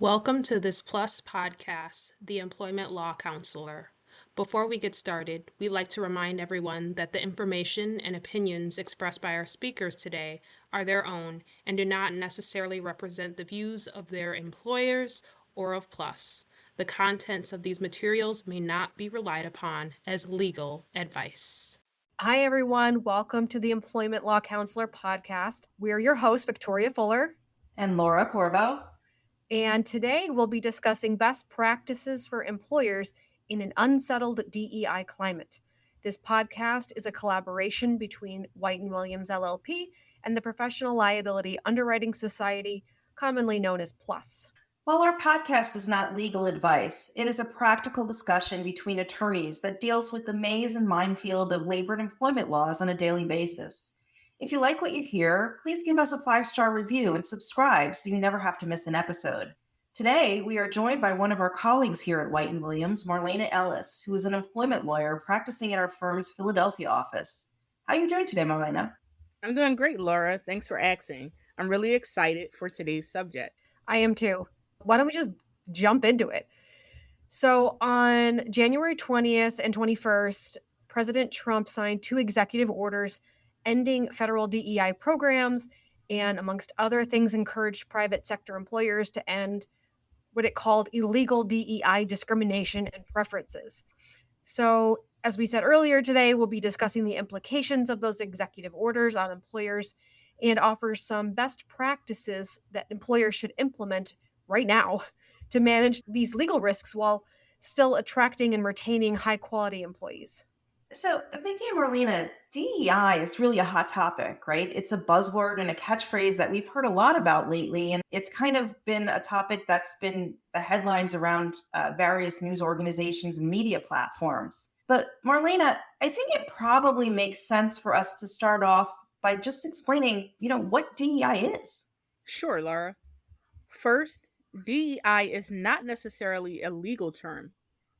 Welcome to this Plus podcast, The Employment Law Counselor. Before we get started, we'd like to remind everyone that the information and opinions expressed by our speakers today are their own and do not necessarily represent the views of their employers or of Plus. The contents of these materials may not be relied upon as legal advice. Hi, everyone. Welcome to the Employment Law Counselor podcast. We're your hosts, Victoria Fuller. And Laura Corvo. And today we'll be discussing best practices for employers in an unsettled DEI climate. This podcast is a collaboration between White & Williams LLP and the Professional Liability Underwriting Society, commonly known as PLUS. While our podcast is not legal advice, it is a practical discussion between attorneys that deals with the maze and minefield of labor and employment laws on a daily basis. If you like what you hear, please give us a 5-star review and subscribe so you never have to miss an episode. Today, we are joined by one of our colleagues here at White & Williams, Marlena Ellis, who is an employment lawyer practicing at our firm's Philadelphia office. How are you doing today, Marlena? I'm doing great, Laura. Thanks for asking. I'm really excited for today's subject. I am too. Why don't we just jump into it? So on January 20th and 21st, President Trump signed 2 executive orders ending federal DEI programs and, amongst other things, encouraged private sector employers to end what it called illegal DEI discrimination and preferences. So, as we said earlier today, we'll be discussing the implications of those executive orders on employers and offer some best practices that employers should implement right now to manage these legal risks while still attracting and retaining high-quality employees. So, Vicky and Marlena, DEI is really a hot topic, right? It's a buzzword and a catchphrase that we've heard a lot about lately, and it's kind of been a topic that's been the headlines around various news organizations and media platforms. But Marlena, I think it probably makes sense for us to start off by just explaining, what DEI is. Sure, Laura. First, DEI is not necessarily a legal term.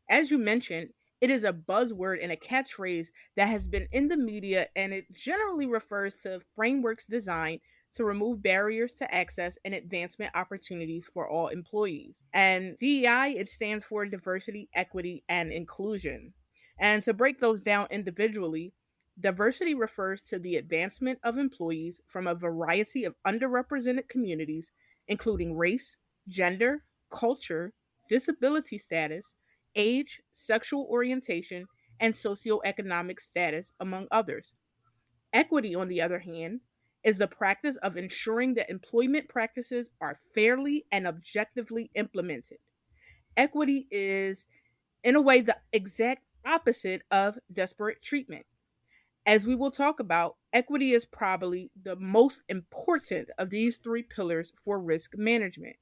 As you mentioned, it is a buzzword and a catchphrase that has been in the media, and it generally refers to frameworks designed to remove barriers to access and advancement opportunities for all employees. And DEI, it stands for diversity, equity, and inclusion. And to break those down individually, diversity refers to the advancement of employees from a variety of underrepresented communities, including race, gender, culture, disability status, age, sexual orientation, and socioeconomic status, among others. Equity, on the other hand, is the practice of ensuring that employment practices are fairly and objectively implemented. Equity is, in a way, the exact opposite of disparate treatment. As we will talk about, equity is probably the most important of these 3 pillars for risk management.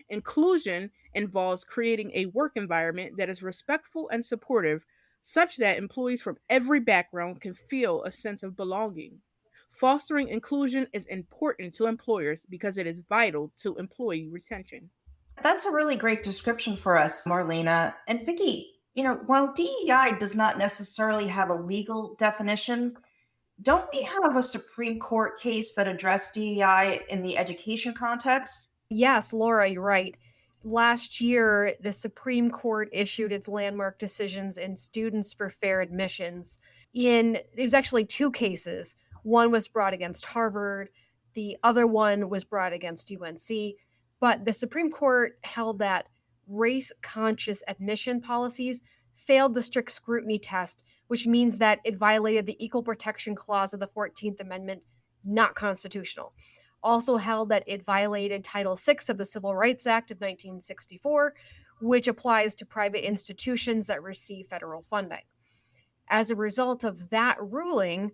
Inclusion involves creating a work environment that is respectful and supportive, such that employees from every background can feel a sense of belonging. Fostering inclusion is important to employers because it is vital to employee retention. That's a really great description for us, Marlena. And Vicky, while DEI does not necessarily have a legal definition, don't we have a Supreme Court case that addressed DEI in the education context? Yes, Laura, you're right. Last year, the Supreme Court issued its landmark decisions in Students for Fair Admissions. It was actually 2 cases. One was brought against Harvard, the other one was brought against UNC. But the Supreme Court held that race-conscious admission policies failed the strict scrutiny test, which means that it violated the Equal Protection Clause of the 14th Amendment, not constitutional. Also held that it violated Title VI of the Civil Rights Act of 1964, which applies to private institutions that receive federal funding. As a result of that ruling,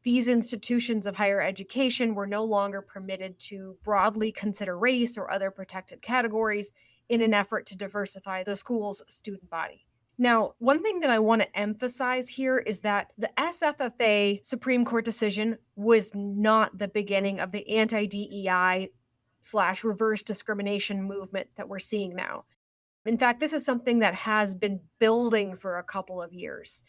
these institutions of higher education were no longer permitted to broadly consider race or other protected categories in an effort to diversify the school's student body. Now, one thing that I want to emphasize here is that the SFFA Supreme Court decision was not the beginning of the anti-DEI/reverse discrimination movement that we're seeing now. In fact, this is something that has been building for a couple of years.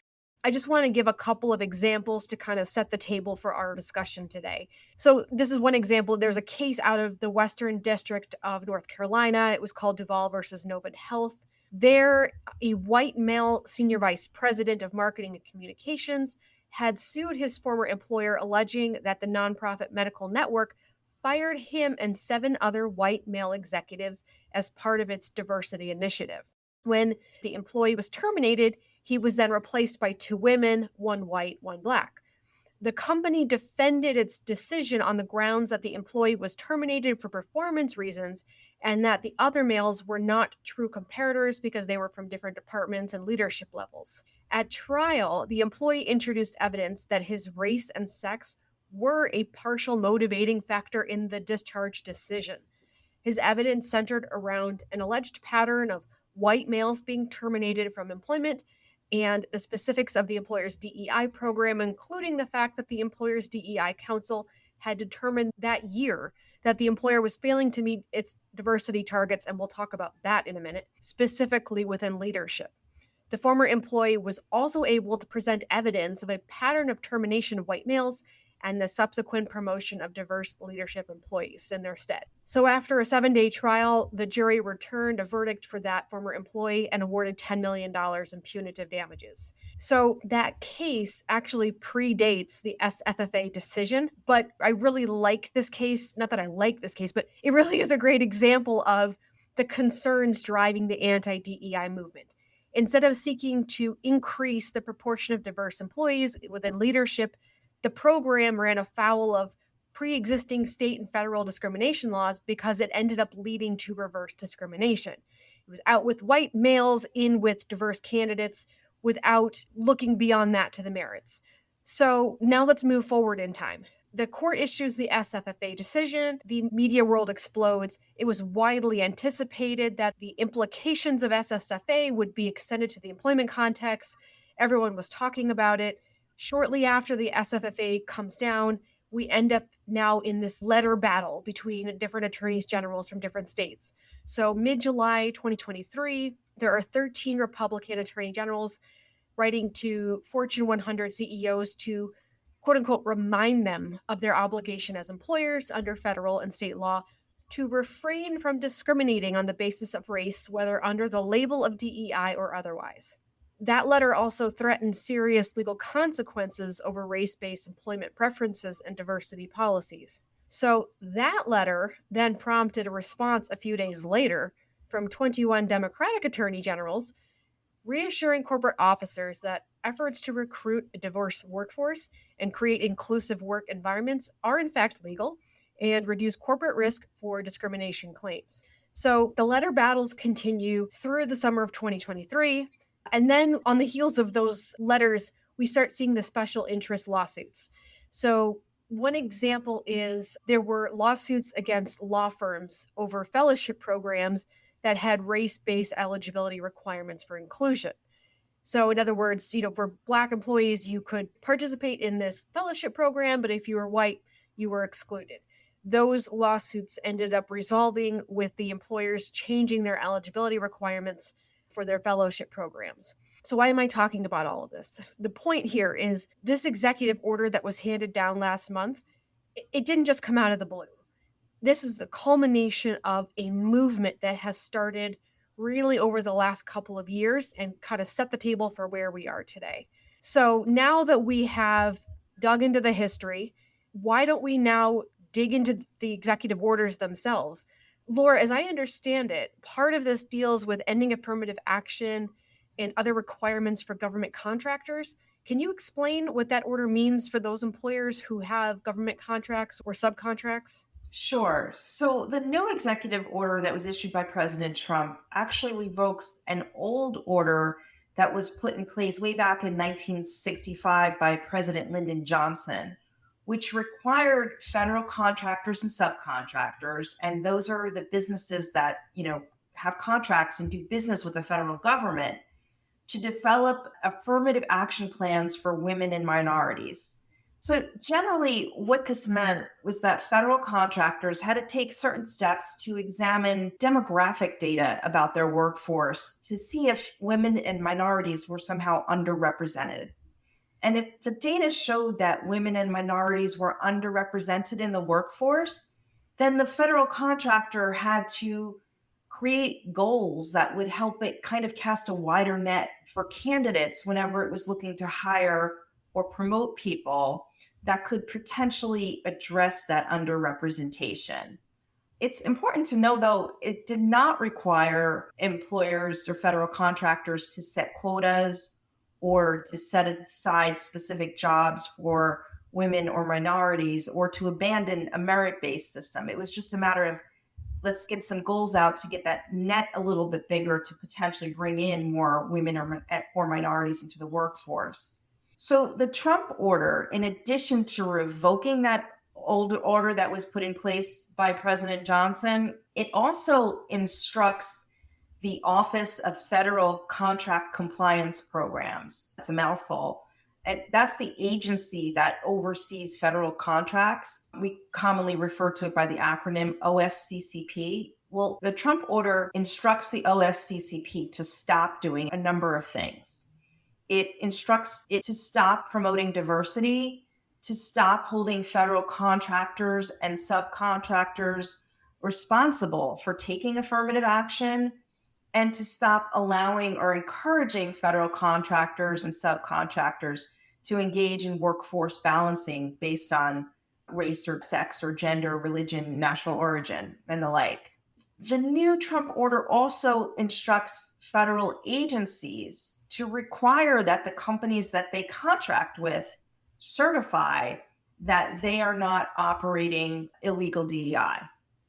I just want to give a couple of examples to kind of set the table for our discussion today. So, this is one example. There's a case out of the Western District of North Carolina. It was called Duval versus Novant Health. There, a white male senior vice president of marketing and communications had sued his former employer, alleging that the nonprofit medical network fired him and 7 other white male executives as part of its diversity initiative. When the employee was terminated, he was then replaced by 2 women, 1 white, 1 black. The company defended its decision on the grounds that the employee was terminated for performance reasons and that the other males were not true comparators because they were from different departments and leadership levels. At trial, the employee introduced evidence that his race and sex were a partial motivating factor in the discharge decision. His evidence centered around an alleged pattern of white males being terminated from employment and the specifics of the employer's DEI program, including the fact that the employer's DEI counsel had determined that year that the employer was failing to meet its diversity targets, and we'll talk about that in a minute, specifically within leadership. The former employee was also able to present evidence of a pattern of termination of white males and the subsequent promotion of diverse leadership employees in their stead. So after a 7-day trial, the jury returned a verdict for that former employee and awarded $10 million in punitive damages. So that case actually predates the SFFA decision, but I really like this case. Not that I like this case, but it really is a great example of the concerns driving the anti-DEI movement. Instead of seeking to increase the proportion of diverse employees within leadership, the program ran afoul of pre-existing state and federal discrimination laws because it ended up leading to reverse discrimination. It was out with white males, in with diverse candidates, without looking beyond that to the merits. So now let's move forward in time. The court issues the SFFA decision. The media world explodes. It was widely anticipated that the implications of SFFA would be extended to the employment context. Everyone was talking about it. Shortly after the SFFA comes down, we end up now in this letter battle between different attorneys generals from different states. So mid-July 2023, there are 13 Republican attorney generals writing to Fortune 100 CEOs to, quote unquote, remind them of their obligation as employers under federal and state law to refrain from discriminating on the basis of race, whether under the label of DEI or otherwise. That letter also threatened serious legal consequences over race-based employment preferences and diversity policies. So that letter then prompted a response a few days later from 21 Democratic attorney generals, reassuring corporate officers that efforts to recruit a diverse workforce and create inclusive work environments are in fact legal and reduce corporate risk for discrimination claims. So the letter battles continue through the summer of 2023. And then on the heels of those letters, we start seeing the special interest lawsuits. So one example is there were lawsuits against law firms over fellowship programs that had race-based eligibility requirements for inclusion. So in other words, for Black employees, you could participate in this fellowship program, but if you were white, you were excluded. Those lawsuits ended up resolving with the employers changing their eligibility requirements for their fellowship programs. So why am I talking about all of this? The point here is this executive order that was handed down last month, it didn't just come out of the blue. This is the culmination of a movement that has started really over the last couple of years and kind of set the table for where we are today. So now that we have dug into the history, why don't we now dig into the executive orders themselves? Laura, as I understand it, part of this deals with ending affirmative action and other requirements for government contractors. Can you explain what that order means for those employers who have government contracts or subcontracts? Sure. So the new executive order that was issued by President Trump actually revokes an old order that was put in place way back in 1965 by President Lyndon Johnson, which required federal contractors and subcontractors, and those are the businesses that, have contracts and do business with the federal government, to develop affirmative action plans for women and minorities. So generally, what this meant was that federal contractors had to take certain steps to examine demographic data about their workforce to see if women and minorities were somehow underrepresented. And if the data showed that women and minorities were underrepresented in the workforce, then the federal contractor had to create goals that would help it kind of cast a wider net for candidates whenever it was looking to hire or promote people that could potentially address that underrepresentation. It's important to know, though, it did not require employers or federal contractors to set quotas or to set aside specific jobs for women or minorities or to abandon a merit based system. It was just a matter of let's get some goals out to get that net a little bit bigger to potentially bring in more women or minorities into the workforce. So the Trump order, in addition to revoking that old order that was put in place by President Johnson, it also instructs the Office of Federal Contract Compliance Programs. That's a mouthful. And that's the agency that oversees federal contracts. We commonly refer to it by the acronym OFCCP. Well, the Trump order instructs the OFCCP to stop doing a number of things. It instructs it to stop promoting diversity, to stop holding federal contractors and subcontractors responsible for taking affirmative action, and to stop allowing or encouraging federal contractors and subcontractors to engage in workforce balancing based on race or sex or gender, religion, national origin, and the like. The new Trump order also instructs federal agencies to require that the companies that they contract with certify that they are not operating illegal DEI,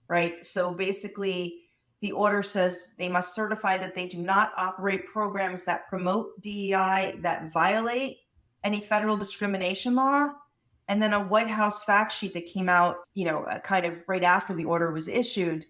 right? So basically, the order says they must certify that they do not operate programs that promote DEI that violate any federal discrimination law. And then a White House fact sheet that came out, kind of right after the order was issued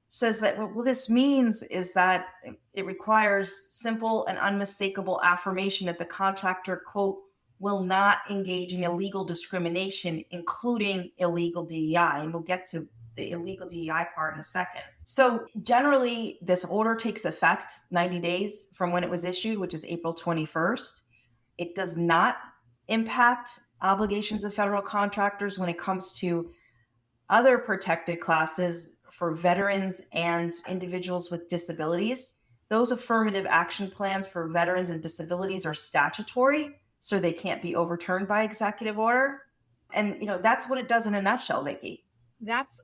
says that what this means is that it requires simple and unmistakable affirmation that the contractor, quote, will not engage in illegal discrimination, including illegal DEI. And we'll get to the illegal DEI part in a second. So generally, this order takes effect 90 days from when it was issued, which is April 21st. It does not impact obligations of federal contractors when it comes to other protected classes for veterans and individuals with disabilities. Those affirmative action plans for veterans and disabilities are statutory, so they can't be overturned by executive order. And that's what it does in a nutshell, Vicki. That's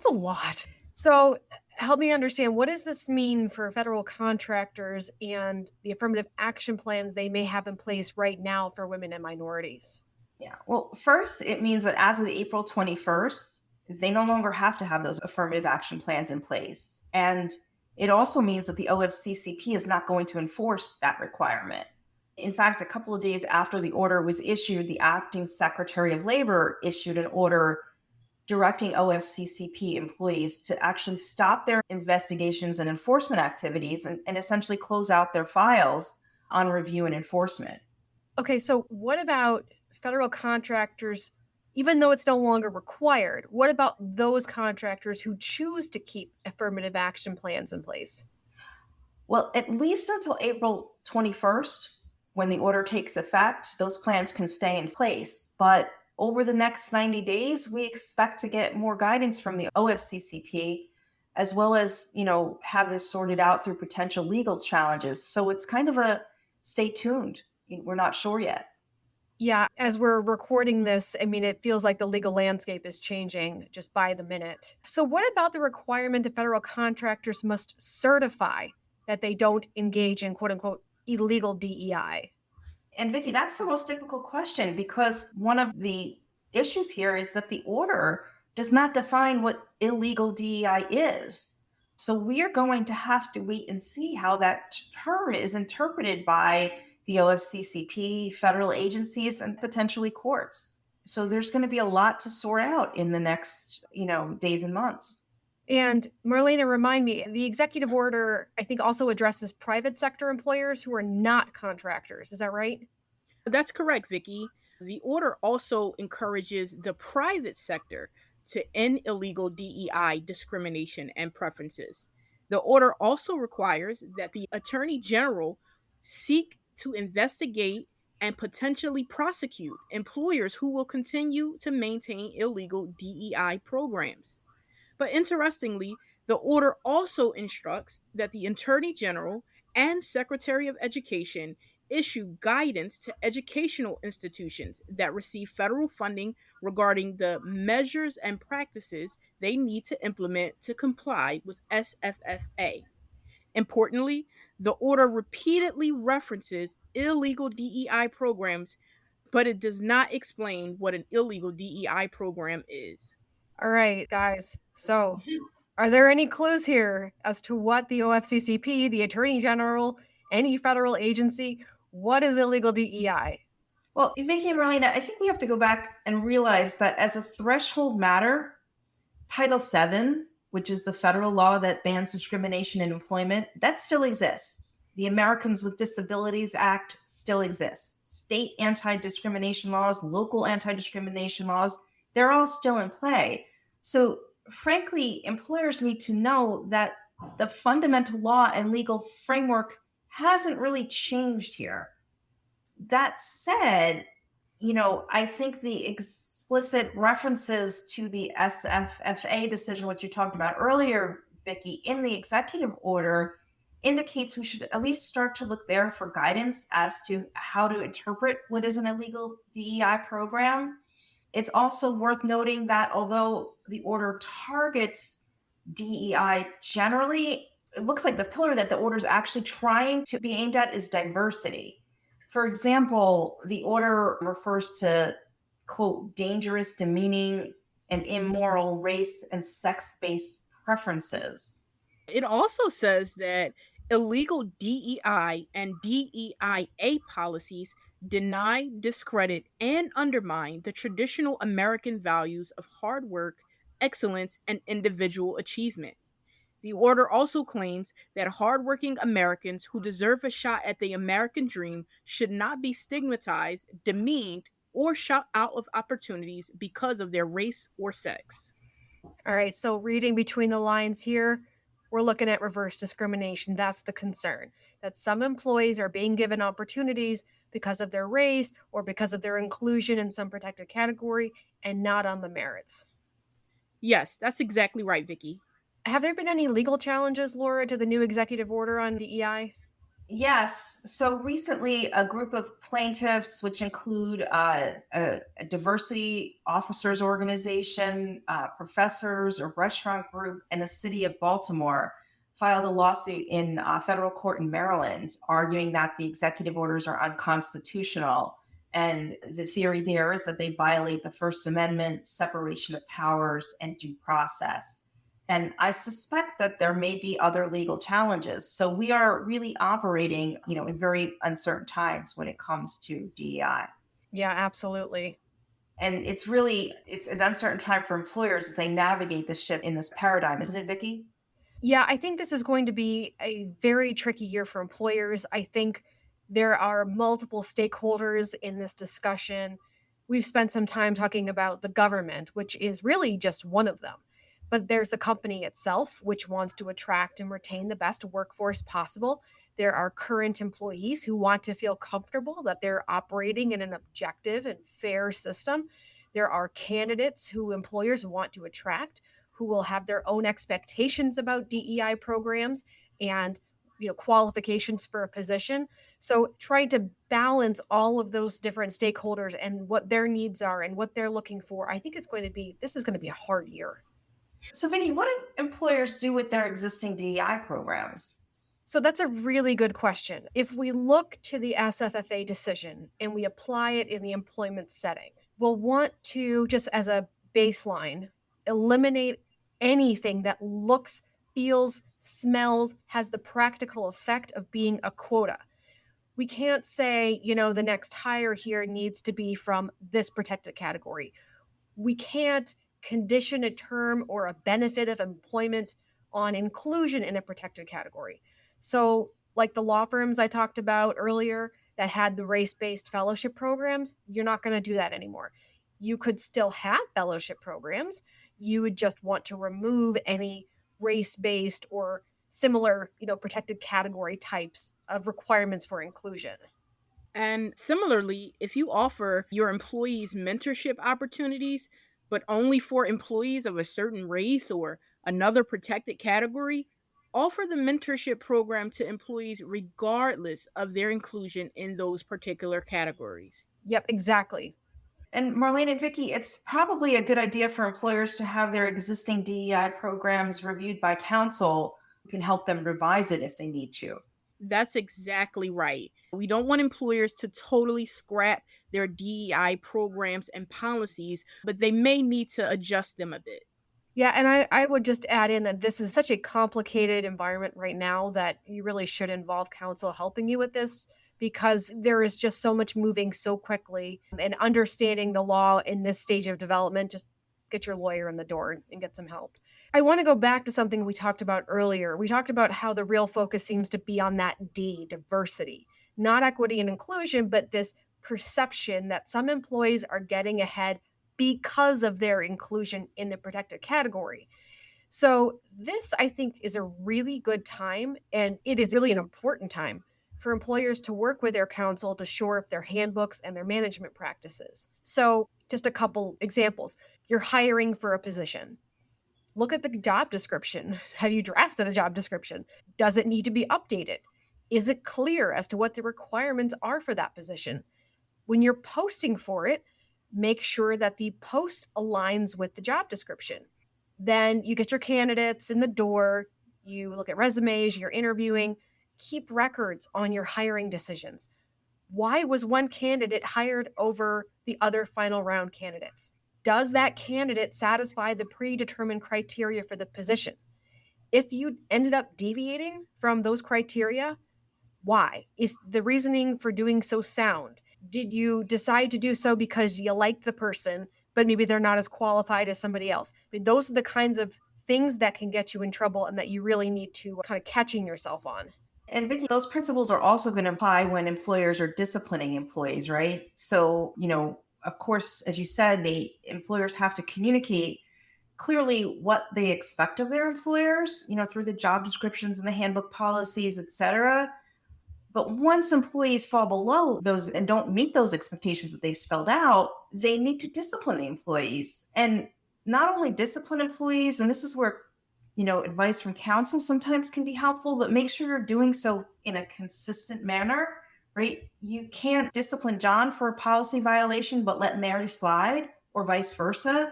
a lot. So help me understand, what does this mean for federal contractors and the affirmative action plans they may have in place right now for women and minorities? Yeah, well, first, it means that as of April 21st, they no longer have to have those affirmative action plans in place. And it also means that the OFCCP is not going to enforce that requirement. In fact, a couple of days after the order was issued, the acting Secretary of Labor issued an order directing OFCCP employees to actually stop their investigations and enforcement activities and essentially close out their files on review and enforcement. Okay, so what about federal contractors, even though it's no longer required? What about those contractors who choose to keep affirmative action plans in place? Well, at least until April 21st, when the order takes effect, those plans can stay in place. But over the next 90 days, we expect to get more guidance from the OFCCP, as well as, have this sorted out through potential legal challenges. So it's kind of a stay tuned. We're not sure yet. Yeah, as we're recording this, it feels like the legal landscape is changing just by the minute. So what about the requirement that federal contractors must certify that they don't engage in, quote unquote, illegal DEI? And Vicki, that's the most difficult question, because one of the issues here is that the order does not define what illegal DEI is. So we are going to have to wait and see how that term is interpreted by the OFCCP, federal agencies, and potentially courts. So there's going to be a lot to sort out in the next, days and months. And Marlena, remind me, the executive order, I think, also addresses private sector employers who are not contractors. Is that right? That's correct, Vicki. The order also encourages the private sector to end illegal DEI discrimination and preferences. The order also requires that the Attorney General seek to investigate and potentially prosecute employers who will continue to maintain illegal DEI programs. But interestingly, the order also instructs that the Attorney General and Secretary of Education issue guidance to educational institutions that receive federal funding regarding the measures and practices they need to implement to comply with SFFA. Importantly, the order repeatedly references illegal DEI programs, but it does not explain what an illegal DEI program is. All right, guys. So, are there any clues here as to what the OFCCP, the Attorney General, any federal agency, what is illegal DEI? Well, Vicky and Marlena, I think we have to go back and realize that as a threshold matter, Title VII, which is the federal law that bans discrimination in employment, that still exists. The Americans with Disabilities Act still exists. State anti-discrimination laws, local anti-discrimination laws, they're all still in play. So, frankly, employers need to know that the fundamental law and legal framework hasn't really changed here. That said, I think the explicit references to the SFFA decision, which you talked about earlier, Vicky, in the executive order indicates we should at least start to look there for guidance as to how to interpret what is an illegal DEI program. It's also worth noting that although the order targets DEI generally, it looks like the pillar that the order is actually trying to be aimed at is diversity. For example, the order refers to, quote, dangerous, demeaning, and immoral race and sex based preferences. It also says that illegal DEI and DEIA policies deny, discredit, and undermine the traditional American values of hard work, excellence, and individual achievement. The order also claims that hardworking Americans who deserve a shot at the American dream should not be stigmatized, demeaned, or shut out of opportunities because of their race or sex. All right, so reading between the lines here, we're looking at reverse discrimination. That's the concern, that some employees are being given opportunities because of their race or because of their inclusion in some protected category and not on the merits. Yes, that's exactly right, Vicky. Have there been any legal challenges, Laura, to the new executive order on DEI? Yes. So recently, a group of plaintiffs, which include a diversity officers organization, professors, a restaurant group, and the city of Baltimore, filed a lawsuit in federal court in Maryland, arguing that the executive orders are unconstitutional. And the theory there is that they violate the First Amendment, separation of powers, and due process. And I suspect that there may be other legal challenges. So we are really operating, in very uncertain times when it comes to DEI. Yeah, absolutely. And it's an uncertain time for employers as they navigate this shift in this paradigm, isn't it, Vicki? Yeah, I think this is going to be a very tricky year for employers. I think there are multiple stakeholders in this discussion. We've spent some time talking about the government, which is really just one of them. But there's the company itself, which wants to attract and retain the best workforce possible. There are current employees who want to feel comfortable that they're operating in an objective and fair system. There are candidates who employers want to attract who will have their own expectations about DEI programs and qualifications for a position. So trying to balance all of those different stakeholders and what their needs are and what they're looking for, I think this is going to be a hard year. So, Vicki, what do employers do with their existing DEI programs? So that's a really good question. If we look to the SFFA decision and we apply it in the employment setting, we'll want to, just as a baseline, eliminate anything that looks, feels, smells, has the practical effect of being a quota. We can't say, the next hire here needs to be from this protected category. We can't condition a term or a benefit of employment on inclusion in a protected category. So, like the law firms I talked about earlier that had the race based fellowship programs, you're not going to do that anymore. You could still have fellowship programs. You would just want to remove any race based or similar, protected category types of requirements for inclusion. And similarly, if you offer your employees mentorship opportunities, but only for employees of a certain race or another protected category, offer the mentorship program to employees regardless of their inclusion in those particular categories. Yep, exactly. And Marlene and Vicky, it's probably a good idea for employers to have their existing DEI programs reviewed by counsel who can help them revise it if they need to. That's exactly right. We don't want employers to totally scrap their DEI programs and policies, but they may need to adjust them a bit. Yeah, and I would just add in that this is such a complicated environment right now that you really should involve counsel helping you with this because there is just so much moving so quickly and understanding the law in this stage of development. Just get your lawyer in the door and get some help. I want to go back to something we talked about earlier. We talked about how the real focus seems to be on that D, diversity, not equity and inclusion, but this perception that some employees are getting ahead because of their inclusion in the protected category. So, this I think is a really good time, and it is really an important time for employers to work with their counsel to shore up their handbooks and their management practices. So, just a couple examples. You're hiring for a position. Look at the job description. Have you drafted a job description? Does it need to be updated? Is it clear as to what the requirements are for that position? When you're posting for it, make sure that the post aligns with the job description. Then you get your candidates in the door, you look at resumes, you're interviewing, keep records on your hiring decisions. Why was one candidate hired over the other final round candidates? Does that candidate satisfy the predetermined criteria for the position? If you ended up deviating from those criteria, why? Is the reasoning for doing so sound? Did you decide to do so because you liked the person, but maybe they're not as qualified as somebody else? I mean, those are the kinds of things that can get you in trouble and that you really need to kind of catching yourself on. And Vicky, those principles are also going to apply when employers are disciplining employees, right? So, of course, as you said, the employers have to communicate clearly what they expect of their employers, through the job descriptions and the handbook policies, et cetera. But once employees fall below those and don't meet those expectations that they've spelled out, they need to discipline the employees. And not only discipline employees, and this is where, advice from counsel sometimes can be helpful, but make sure you're doing so in a consistent manner, right? You can't discipline John for a policy violation, but let Mary slide, or vice versa.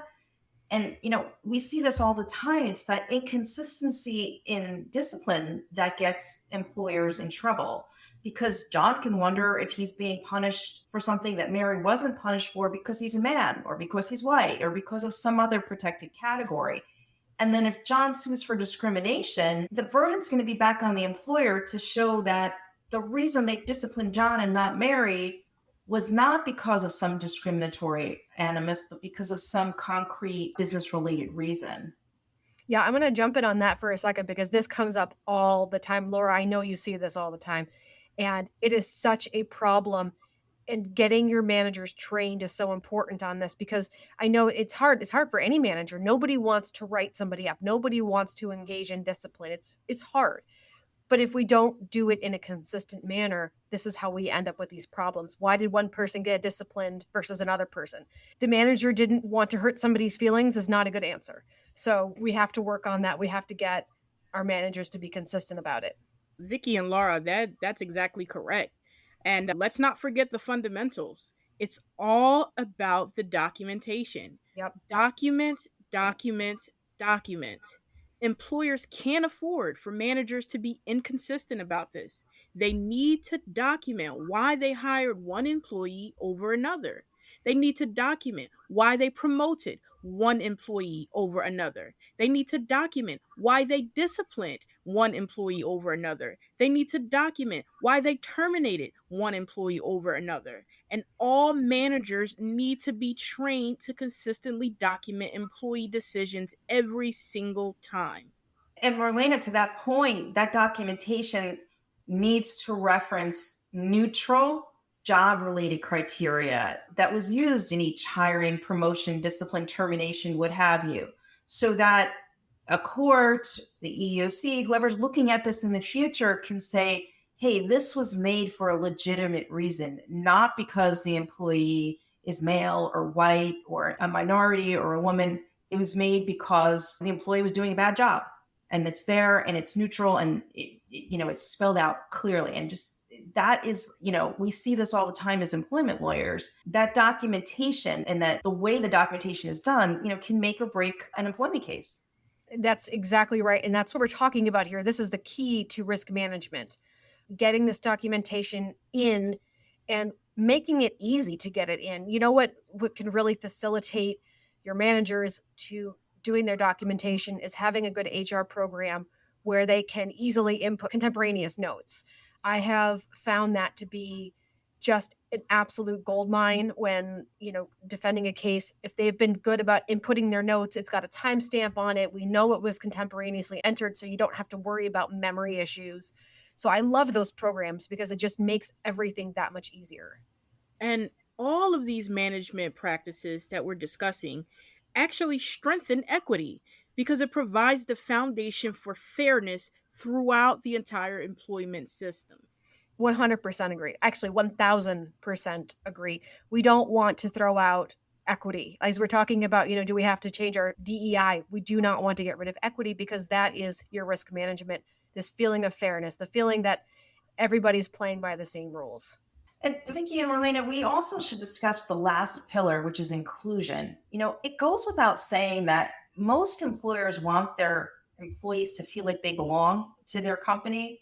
And, we see this all the time. It's that inconsistency in discipline that gets employers in trouble because John can wonder if he's being punished for something that Mary wasn't punished for because he's a man or because he's white or because of some other protected category. And then if John sues for discrimination, the burden's going to be back on the employer to show that the reason they disciplined John and not Mary was not because of some discriminatory animus, but because of some concrete business related reason. Yeah, I'm going to jump in on that for a second because this comes up all the time. Laura, I know you see this all the time. And it is such a problem. And getting your managers trained is so important on this because I know it's hard. It's hard for any manager. Nobody wants to write somebody up. Nobody wants to engage in discipline. It's hard. But if we don't do it in a consistent manner, this is how we end up with these problems. Why did one person get disciplined versus another person? The manager didn't want to hurt somebody's feelings is not a good answer. So we have to work on that. We have to get our managers to be consistent about it. Vicky and Laura, that's exactly correct. And let's not forget the fundamentals. It's all about the documentation. Yep. Document, document, document. Employers can't afford for managers to be inconsistent about this. They need to document why they hired one employee over another. They need to document why they promoted one employee over another. They need to document why they disciplined one employee over another. They need to document why they terminated one employee over another. And all managers need to be trained to consistently document employee decisions every single time. And Marlena, to that point, that documentation needs to reference neutral job related criteria that was used in each hiring, promotion, discipline, termination, what have you, so that a court, the EEOC, whoever's looking at this in the future can say, hey, this was made for a legitimate reason, not because the employee is male or white or a minority or a woman. It was made because the employee was doing a bad job. And it's there and it's neutral and it's spelled out clearly. And just that is, we see this all the time as employment lawyers. That documentation and that the way the documentation is done, can make or break an employment case. That's exactly right. And that's what we're talking about here. This is the key to risk management, getting this documentation in and making it easy to get it in. You know what can really facilitate your managers to doing their documentation is having a good HR program where they can easily input contemporaneous notes. I have found that to be just an absolute gold mine when, defending a case. If they've been good about inputting their notes, it's got a timestamp on it. We know it was contemporaneously entered, so you don't have to worry about memory issues. So I love those programs because it just makes everything that much easier. And all of these management practices that we're discussing actually strengthen equity because it provides the foundation for fairness throughout the entire employment system. 100% agree. Actually, 1000% agree. We don't want to throw out equity. As we're talking about, do we have to change our DEI? We do not want to get rid of equity because that is your risk management, this feeling of fairness, the feeling that everybody's playing by the same rules. And Vicki and Marlena, we also should discuss the last pillar, which is inclusion. It goes without saying that most employers want their employees to feel like they belong to their company.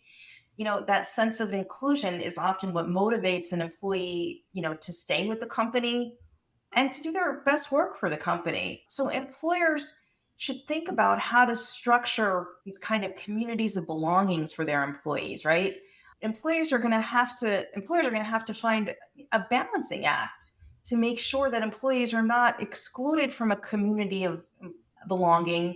That sense of inclusion is often what motivates an employee, to stay with the company and to do their best work for the company. So employers should think about how to structure these kind of communities of belongings for their employees, right? Employers are going to have to find a balancing act to make sure that employees are not excluded from a community of belonging,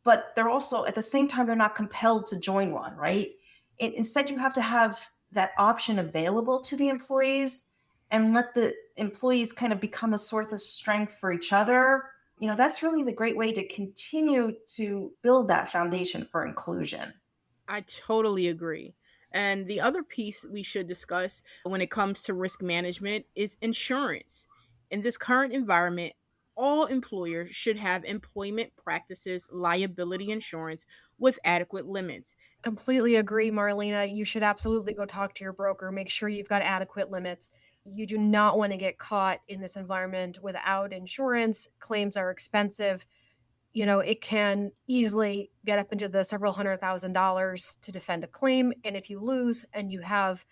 but they're also at the same time they're not compelled to join one, right? Instead, you have to have that option available to the employees and let the employees kind of become a source of strength for each other. That's really the great way to continue to build that foundation for inclusion. I totally agree. And the other piece we should discuss when it comes to risk management is insurance. In this current environment, all employers should have employment practices liability insurance with adequate limits. Completely agree, Marlena. You should absolutely go talk to your broker. Make sure you've got adequate limits. You do not want to get caught in this environment without insurance. Claims are expensive. It can easily get up into the several $100,000s to defend a claim. And if you lose and you have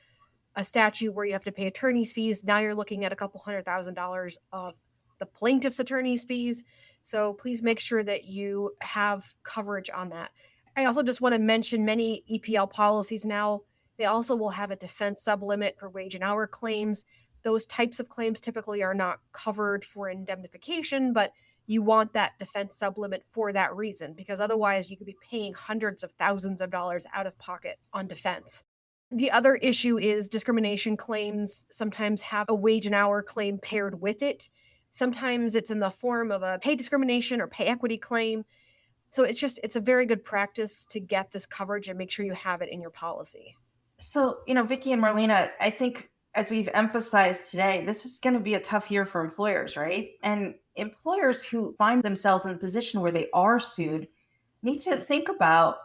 a statute where you have to pay attorney's fees, now you're looking at a couple $100,000 of the plaintiff's attorney's fees. So please make sure that you have coverage on that. I also just want to mention many EPL policies now, they also will have a defense sublimit for wage and hour claims. Those types of claims typically are not covered for indemnification, but you want that defense sublimit for that reason, because otherwise you could be paying hundreds of thousands of dollars out of pocket on defense. The other issue is discrimination claims sometimes have a wage and hour claim paired with it. Sometimes it's in the form of a pay discrimination or pay equity claim. So it's a very good practice to get this coverage and make sure you have it in your policy. So, Vicki and Marlena, I think as we've emphasized today, this is going to be a tough year for employers, right? And employers who find themselves in a position where they are sued need to think about,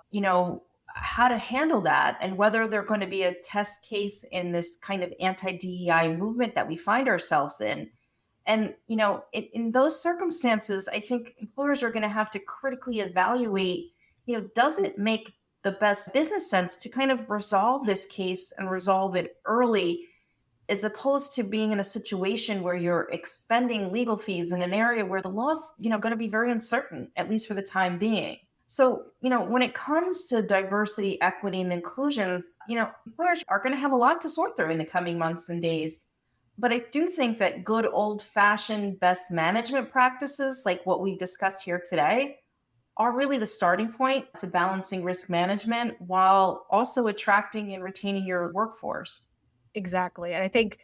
how to handle that and whether they're going to be a test case in this kind of anti DEI movement that we find ourselves in. And, in those circumstances, I think employers are going to have to critically evaluate, does it make the best business sense to kind of resolve this case and resolve it early, as opposed to being in a situation where you're expending legal fees in an area where the law's, going to be very uncertain, at least for the time being. So, when it comes to diversity, equity, and inclusions, employers are going to have a lot to sort through in the coming months and days. But I do think that good old fashioned best management practices, like what we've discussed here today, are really the starting point to balancing risk management while also attracting and retaining your workforce. Exactly. And I think,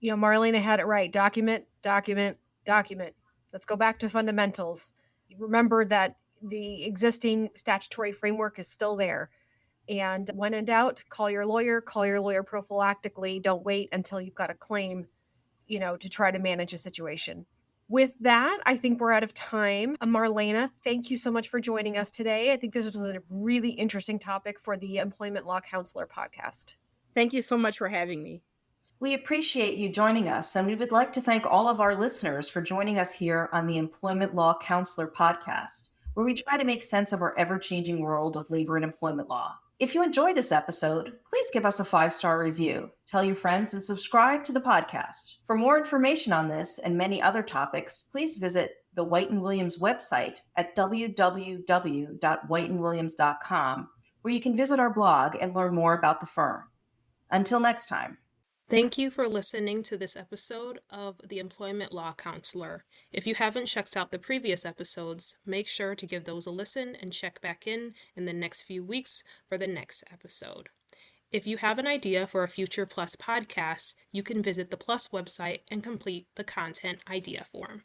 Marlena had it right. Document, document, document. Let's go back to fundamentals. Remember that the existing statutory framework is still there. And when in doubt, call your lawyer prophylactically. Don't wait until you've got a claim, to try to manage a situation. With that, I think we're out of time. Marlena, thank you so much for joining us today. I think this was a really interesting topic for the Employment Law Counselor podcast. Thank you so much for having me. We appreciate you joining us, and we would like to thank all of our listeners for joining us here on the Employment Law Counselor podcast, where we try to make sense of our ever-changing world of labor and employment law. If you enjoyed this episode, please give us a 5-star review, tell your friends, and subscribe to the podcast. For more information on this and many other topics, please visit the White & Williams website at www.whiteandwilliams.com, where you can visit our blog and learn more about the firm. Until next time. Thank you for listening to this episode of the Employment Law Counselor. If you haven't checked out the previous episodes, make sure to give those a listen and check back in the next few weeks for the next episode. If you have an idea for a future Plus podcast, you can visit the Plus website and complete the content idea form.